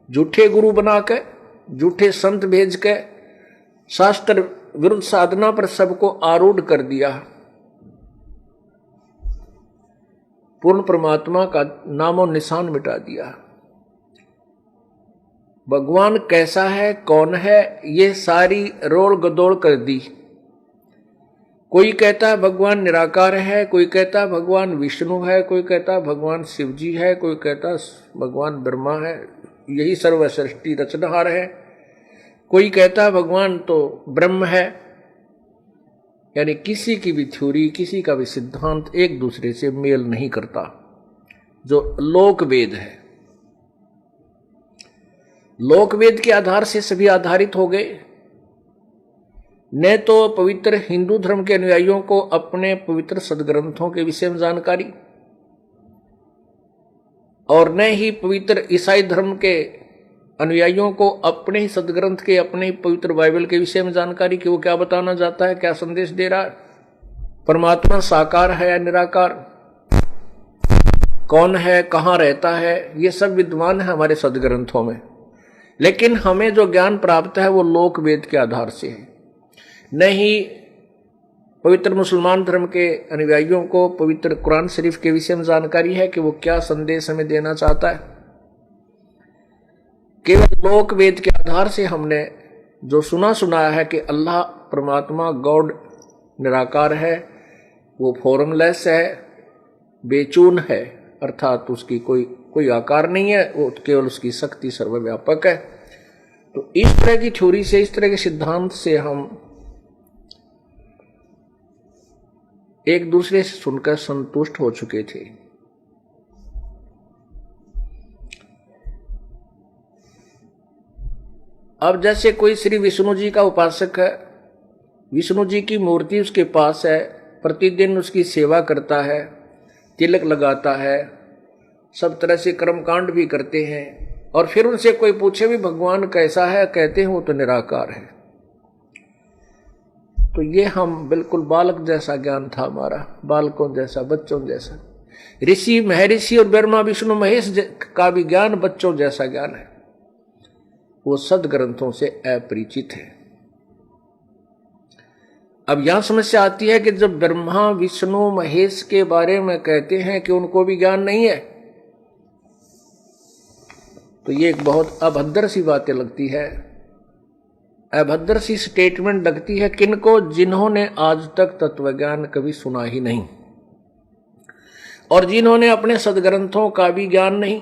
झूठे गुरु बना के, झूठे संत भेज के शास्त्र विरुद्ध साधना पर सबको आरूढ़ कर दिया। पूर्ण परमात्मा का नामो निशान मिटा दिया। भगवान कैसा है, कौन है, ये सारी रोल गदोड़ कर दी। कोई कहता है भगवान निराकार है, कोई कहता है भगवान विष्णु है, कोई कहता है भगवान शिव जी है, कोई कहता है भगवान ब्रह्मा है, यही सर्वसृष्टि रचनहार है। कोई कहता है भगवान तो ब्रह्म है। यानी किसी की भी थ्योरी, किसी का भी सिद्धांत एक दूसरे से मेल नहीं करता। जो लोकवेद है, लोकवेद के आधार से सभी आधारित हो गए। न तो पवित्र हिंदू धर्म के अनुयायियों को अपने पवित्र सदग्रंथों के विषय में जानकारी, और न ही पवित्र ईसाई धर्म के अनुयायियों को अपने ही सदग्रंथ के, अपने ही पवित्र बाइबल के विषय में जानकारी कि वो क्या बताना चाहता है, क्या संदेश दे रहा है। परमात्मा साकार है या निराकार, कौन है, कहाँ रहता है, ये सब विद्वान है हमारे सदग्रंथों में। लेकिन हमें जो ज्ञान प्राप्त है वो लोक वेद के आधार से है। नहीं पवित्र मुसलमान धर्म के अनुयायियों को पवित्र कुरान शरीफ के विषय में जानकारी है कि वो क्या संदेश हमें देना चाहता है। केवल लोक वेद के आधार से हमने जो सुनाया है कि अल्लाह परमात्मा गॉड निराकार है, वो फॉर्मलेस है, बेचून है, अर्थात उसकी कोई आकार नहीं है, वो केवल उसकी शक्ति सर्वव्यापक है। तो इस तरह की थ्योरी से, इस तरह के सिद्धांत से हम एक दूसरे से सुनकर संतुष्ट हो चुके थे। अब जैसे कोई श्री विष्णु जी का उपासक है, विष्णु जी की मूर्ति उसके पास है, प्रतिदिन उसकी सेवा करता है, तिलक लगाता है, सब तरह से कर्मकांड भी करते हैं, और फिर उनसे कोई पूछे भी भगवान कैसा है, कहते हैं वो तो निराकार है। तो ये हम बिल्कुल बालक जैसा ज्ञान था हमारा, बालकों जैसा, बच्चों जैसा। ऋषि महर्षि और ब्रह्मा विष्णु महेश का भी ज्ञान बच्चों जैसा ज्ञान है, वो सदग्रंथों से अपरिचित है। अब यहां समस्या आती है कि जब ब्रह्मा विष्णु महेश के बारे में कहते हैं कि उनको भी ज्ञान नहीं है, तो ये एक बहुत अभद्र सी बातें लगती है, अभद्र सी स्टेटमेंट लगती है। किनको? जिन्होंने आज तक तत्वज्ञान कभी सुना ही नहीं, और जिन्होंने अपने सदग्रंथों का भी ज्ञान नहीं।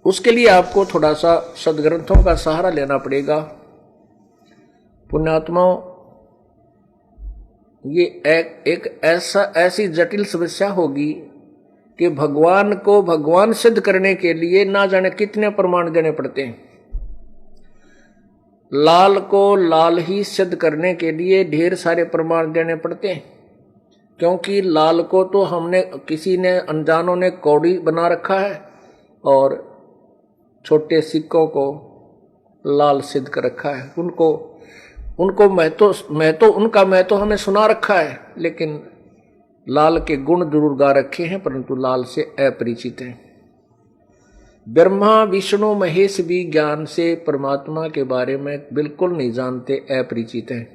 उसके लिए आपको थोड़ा सा सदग्रंथों का सहारा लेना पड़ेगा। पुण्यात्माओं, ये एक ऐसी जटिल समस्या होगी कि भगवान को भगवान सिद्ध करने के लिए ना जाने कितने प्रमाण देने पड़ते हैं। लाल को लाल ही सिद्ध करने के लिए ढेर सारे प्रमाण देने पड़ते हैं, क्योंकि लाल को तो हमने, किसी ने, अनजानों ने कौड़ी बना रखा है, और छोटे सिक्कों को लाल सिद्ध कर रखा है। उनको मैं तो हमें सुना रखा है, लेकिन लाल के गुण जरूर गा रखे हैं, परंतु लाल से अपरिचित हैं। ब्रह्मा विष्णु महेश भी ज्ञान से परमात्मा के बारे में बिल्कुल नहीं जानते, अपरिचित हैं।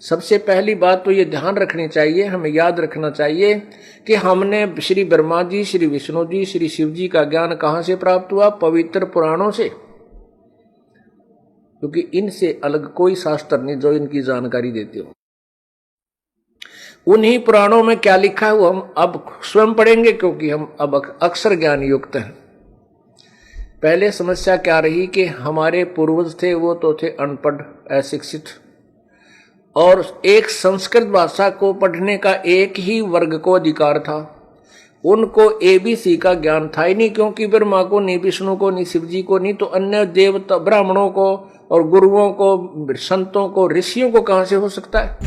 सबसे पहली बात तो ये ध्यान रखनी चाहिए, हमें याद रखना चाहिए कि हमने श्री ब्रह्मा जी, श्री विष्णु जी, श्री शिव जी का ज्ञान कहां से प्राप्त हुआ? पवित्र पुराणों से, क्योंकि इनसे अलग कोई शास्त्र नहीं जो इनकी जानकारी देते हो। उन्हीं पुराणों में क्या लिखा है वो हम अब स्वयं पढ़ेंगे, क्योंकि हम अब अक्षर ज्ञान युक्त हैं। पहले समस्या क्या रही कि हमारे पूर्वज थे वो तो थे अनपढ़, अशिक्षित, और एक संस्कृत भाषा को पढ़ने का एक ही वर्ग को अधिकार था। उनको ABC का ज्ञान था ही नहीं, क्योंकि ब्रह्मा को नहीं, विष्णु को नहीं, शिव जी को नहीं, तो अन्य देवता ब्राह्मणों को और गुरुओं को, संतों को, ऋषियों को कहां से हो सकता है?